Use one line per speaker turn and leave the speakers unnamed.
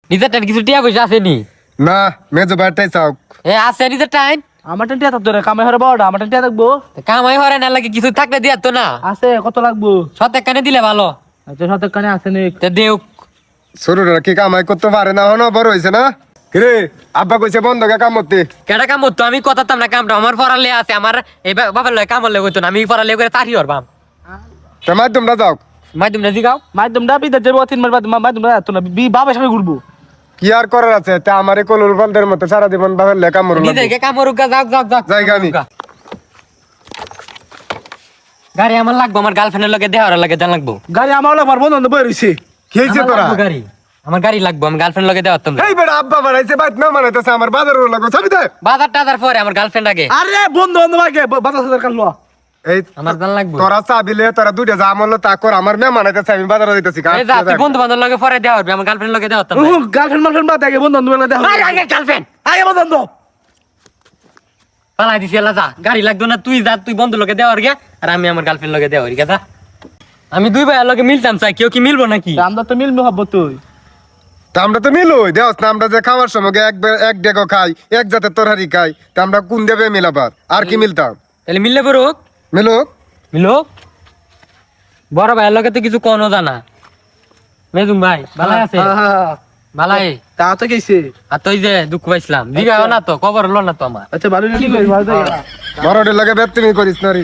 নিজের টাইম কিছু টিয়া পয়সা আছে নি?
না মেজো ভাইটাই চাও।
এ আছে নিজের টাইম?
আমার টিয়া থাকতো রে, কামাই হরে বড় আমার টিয়া থাকবো।
কামাই হরে না লাগে কিছু থাকলে দিয়া তো না।
আছে, কত লাগবো?
সতেক কানে দিলে ভালো।
আচ্ছা, সতেক কানে আছে নি?
তে দেও।
ছোটরা কি কামাই করতে পারে না, হনো বড় হয়েছে না? কিরে আব্বা কইছে বন্ধ কে কাম করতে।
কেডা কাম তো আমি কথাতাম না কামটা আমার পড়ালে আছে আমার এই বাবার লয় কাম লয় হইতো না আমি পড়ালে করে তাড়ি হরবাম।
তা মাধ্যমটা যাও।
মাধ্যম না জিগাও।
মাধ্যমটা বিদেশ যাবো 3 মাস বাদ, মাধ্যমটা এত না বাবার সাথে ঘুরবো।
কি আর করার আছে, তা আমারে কলুর বন্ধের মতো সারা জীবন বাবার লেখা মরুন
নিজেকে কাম রুকা যাও যাও যাও।
জায়গা আমি।
গাড়ি আমার লাগবো, আমার গার্লফ্রেন্ডের লগে দেওয়ার লাগে জান লাগবো।
গাড়ি আমার লাগবার বন্ধ বই রইছে।
কি হয়েছে
আমার
তোরা?
লাগবো গাড়ি, আমার গাড়ি লাগবো, আমি গার্লফ্রেন্ড লগে দেওয়ার তোমরা।
এই বেটা আব্বা বাড়াইছে বাইত না মানাইতেছে আমার বাজারের লাগো ছাবি দে।
বাজার টাজার পরে আমার গার্লফ্রেন্ড আগে।
আরে বন্ধু বন্ধু আগে বাজার সাজার কাল লো।
এই
আমার জান লাগবো।
তোরা চাবিলে তোরা দুইটা যা আমল তা কর, আমার মেয়ে মানাইতেছে আমি বাজারে যাইতেছি।
এই যা তুই বন্ধু বান্ধব লগে পরে দেওয়া হবে, আমার গার্লফ্রেন্ড লগে দেওয়ার তোমরা।
গার্লফ্রেন্ড মার্লফ্রেন্ড বাদ আগে বন্ধু বন্ধু বেলা দেখা।
আগে আগে গার্লফ্রেন্ড
আগে বন্ধু।
পালাই দিছি এলা যা, গাড়ি লাগতো না তুই যা, তুই বন্ধু লগে দেওয়ার গে আর আমি আমার গার্লফ্রেন্ড লগে দেওয়ার গে যা। আমি দুই ভাইয়ের লগে মিলতাম চাই, কেউ কি মিলবো নাকি?
আমরা তো মিলবো হব তুই।
তা আমরা তো মিলই দেওস না, আমরা যে খাওয়ার সময় এক ডেগো খাই, এক জাতের তরহারি খাই, তা আমরা কোন দেবে মিলাবার আর কি মিলতাম?
তাহলে মিললে পড়ুক।
মিলুক
মিলো বড় ভাইয়ের লগে তো কিছু কোনো জানা। মেজুম ভাই ভালাই আছে? ভালাই।
তা তো কইছে।
আর তুই যে দুঃখ পাইছিলাম দিগাও না তো, খবর হলো না তো আমার।
আচ্ছা ভালো কি করি ভালো।
বড়দের লাগে বেতনি করিস না রে।